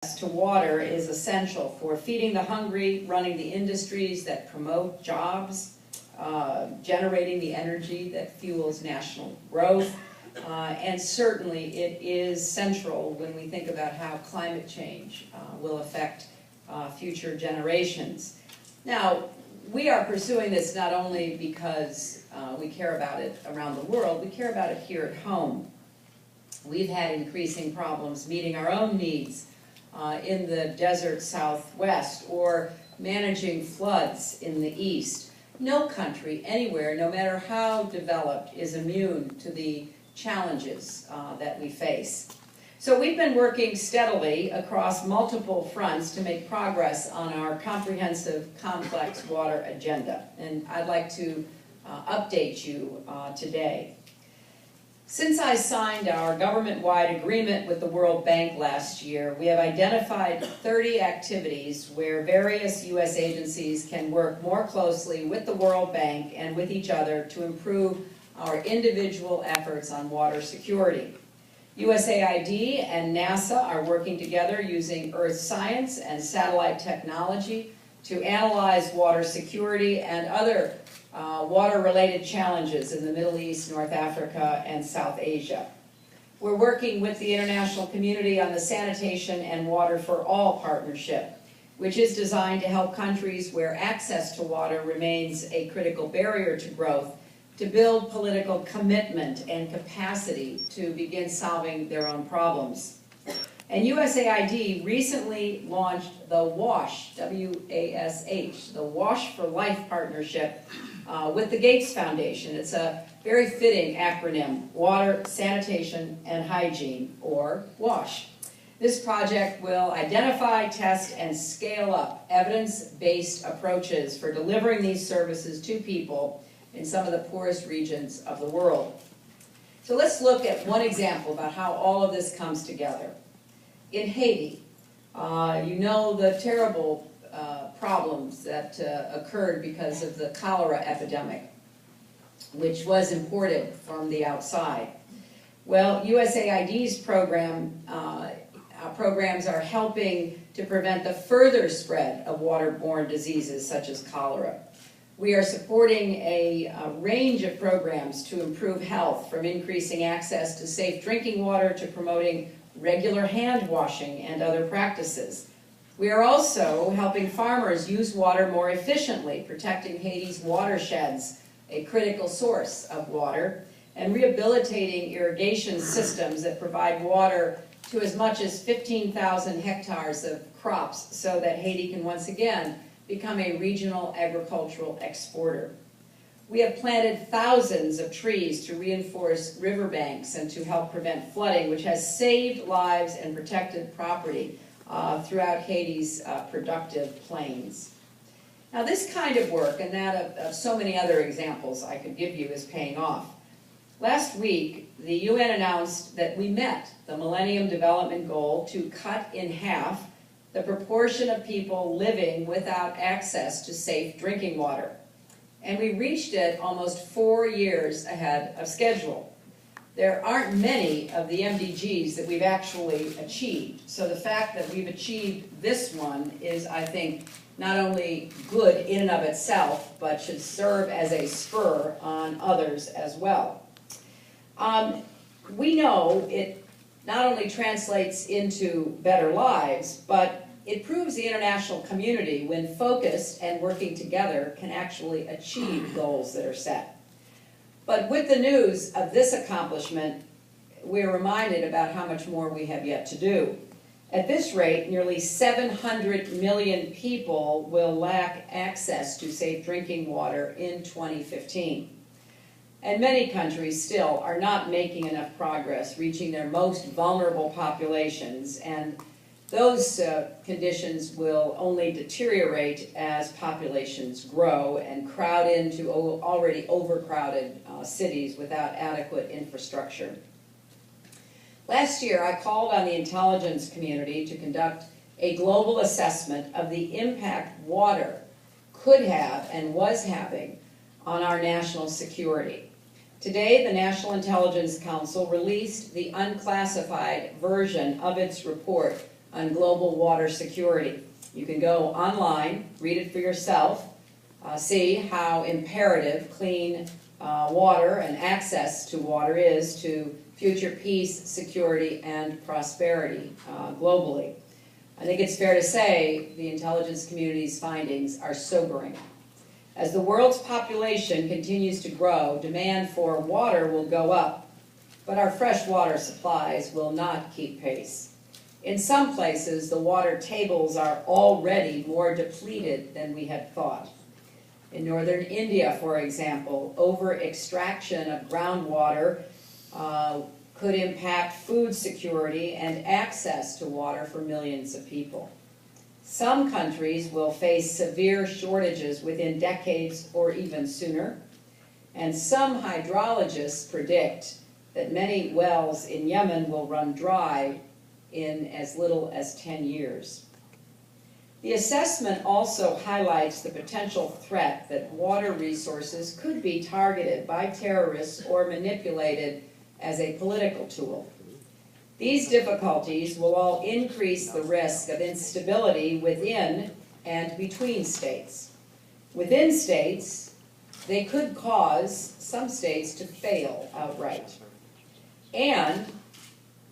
to water is essential for feeding the hungry, running the industries that promote jobs, generating the energy that fuels national growth, and certainly it is central when we think about how climate change will affect future generations. Now, we are pursuing this not only because we care about it around the world, we care about it here at home. We've had increasing problems meeting our own needs in the desert Southwest or managing floods in the East. No country anywhere, no matter how developed, is immune to the challenges that we face. So we've been working steadily across multiple fronts to make progress on our comprehensive, complex water agenda. And I'd like to update you today. Since I signed our government-wide agreement with the World Bank last year, we have identified 30 activities where various U.S. agencies can work more closely with the World Bank and with each other to improve our individual efforts on water security. USAID and NASA are working together using earth science and satellite technology to analyze water security and other water-related challenges in the Middle East, North Africa, and South Asia. We're working with the international community on the Sanitation and Water for All partnership, which is designed to help countries where access to water remains a critical barrier to growth to build political commitment and capacity to begin solving their own problems. And USAID recently launched the WASH, W-A-S-H, the WASH for Life partnership with the Gates Foundation. It's a very fitting acronym, Water, Sanitation, and Hygiene, or WASH. This project will identify, test, and scale up evidence-based approaches for delivering these services to people in some of the poorest regions of the world. So let's look at one example about how all of this comes together. In Haiti, you know the terrible problems that occurred because of the cholera epidemic, which was imported from the outside. Well, USAID's programs are helping to prevent the further spread of waterborne diseases such as cholera. We are supporting a range of programs to improve health, from increasing access to safe drinking water to promoting regular hand washing and other practices. We are also helping farmers use water more efficiently, protecting Haiti's watersheds, a critical source of water, and rehabilitating irrigation systems that provide water to as much as 15,000 hectares of crops so that Haiti can once again become a regional agricultural exporter. We have planted thousands of trees to reinforce riverbanks and to help prevent flooding, which has saved lives and protected property throughout Haiti's productive plains. Now, this kind of work, and that of so many other examples I could give you, is paying off. Last week, the UN announced that we met the Millennium Development Goal to cut in half the proportion of people living without access to safe drinking water. And we reached it almost 4 years ahead of schedule. There aren't many of the MDGs that we've actually achieved. So the fact that we've achieved this one is, I think, not only good in and of itself, but should serve as a spur on others as well. We know it not only translates into better lives, but it proves the international community, when focused and working together, can actually achieve goals that are set. But with the news of this accomplishment, we're reminded about how much more we have yet to do. At this rate, nearly 700 million people will lack access to safe drinking water in 2015. And many countries still are not making enough progress reaching their most vulnerable populations, and those conditions will only deteriorate as populations grow and crowd into already overcrowded cities without adequate infrastructure. Last year, I called on the intelligence community to conduct a global assessment of the impact water could have and was having on our national security. Today, the National Intelligence Council released the unclassified version of its report, on global water security. You can go online, read it for yourself, see how imperative clean water and access to water is to future peace, security, and prosperity globally. I think it's fair to say the intelligence community's findings are sobering. As the world's population continues to grow, demand for water will go up, but our fresh water supplies will not keep pace. In some places, the water tables are already more depleted than we had thought. In northern India, for example, over-extraction of groundwater could impact food security and access to water for millions of people. Some countries will face severe shortages within decades or even sooner, and some hydrologists predict that many wells in Yemen will run dry in as little as 10 years. The assessment also highlights the potential threat that water resources could be targeted by terrorists or manipulated as a political tool. These difficulties will all increase the risk of instability within and between states. Within states, they could cause some states to fail outright. And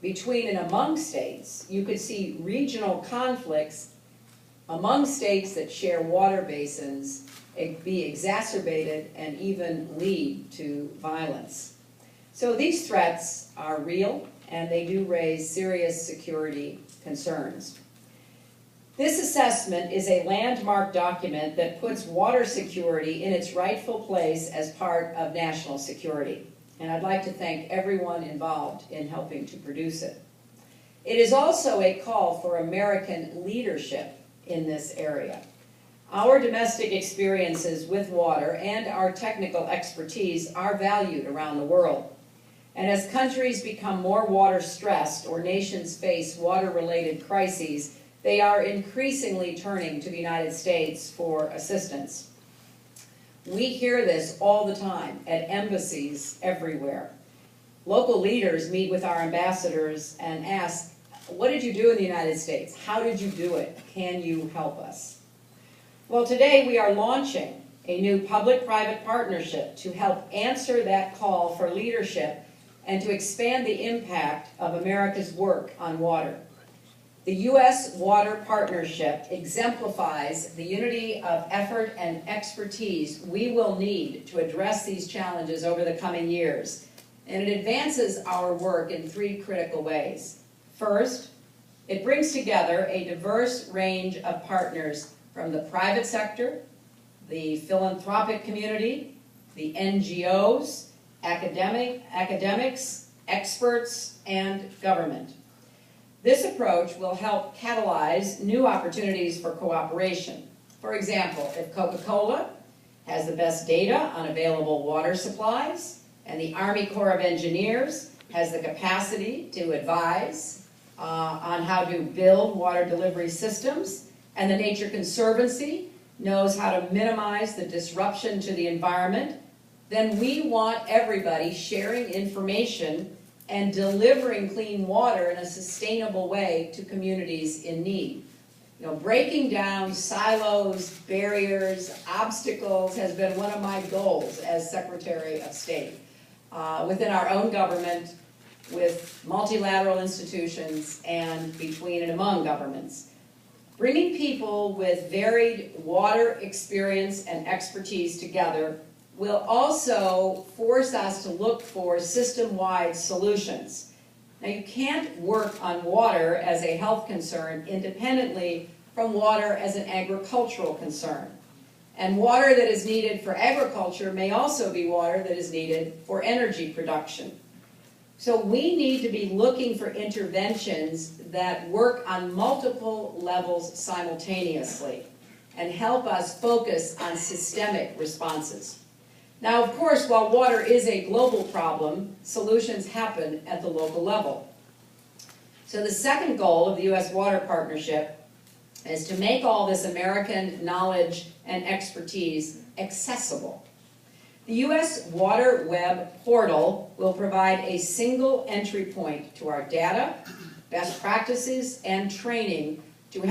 between and among states, you could see regional conflicts among states that share water basins be exacerbated and even lead to violence. So these threats are real, and they do raise serious security concerns. This assessment is a landmark document that puts water security in its rightful place as part of national security. And I'd like to thank everyone involved in helping to produce it. It is also a call for American leadership in this area. Our domestic experiences with water and our technical expertise are valued around the world. And as countries become more water stressed or nations face water-related crises, they are increasingly turning to the United States for assistance. We hear this all the time at embassies everywhere. Local leaders meet with our ambassadors and ask, what did you do in the United States? How did you do it? Can you help us? Well, today we are launching a new public-private partnership to help answer that call for leadership and to expand the impact of America's work on water. The U.S. Water Partnership exemplifies the unity of effort and expertise we will need to address these challenges over the coming years, and it advances our work in three critical ways. First, it brings together a diverse range of partners from the private sector, the philanthropic community, the NGOs, academics, experts, and government. This approach will help catalyze new opportunities for cooperation. For example, if Coca-Cola has the best data on available water supplies, and the Army Corps of Engineers has the capacity to advise on how to build water delivery systems, and the Nature Conservancy knows how to minimize the disruption to the environment, then we want everybody sharing information and delivering clean water in a sustainable way to communities in need. Breaking down silos, barriers, obstacles has been one of my goals as Secretary of State. Within our own government, with multilateral institutions, and between and among governments. Bringing people with varied water experience and expertise together will also force us to look for system-wide solutions. Now, you can't work on water as a health concern independently from water as an agricultural concern. And water that is needed for agriculture may also be water that is needed for energy production. So we need to be looking for interventions that work on multiple levels simultaneously and help us focus on systemic responses. Now, of course, while water is a global problem, solutions happen at the local level. So the second goal of the U.S. Water Partnership is to make all this American knowledge and expertise accessible. The U.S. Water Web Portal will provide a single entry point to our data, best practices and training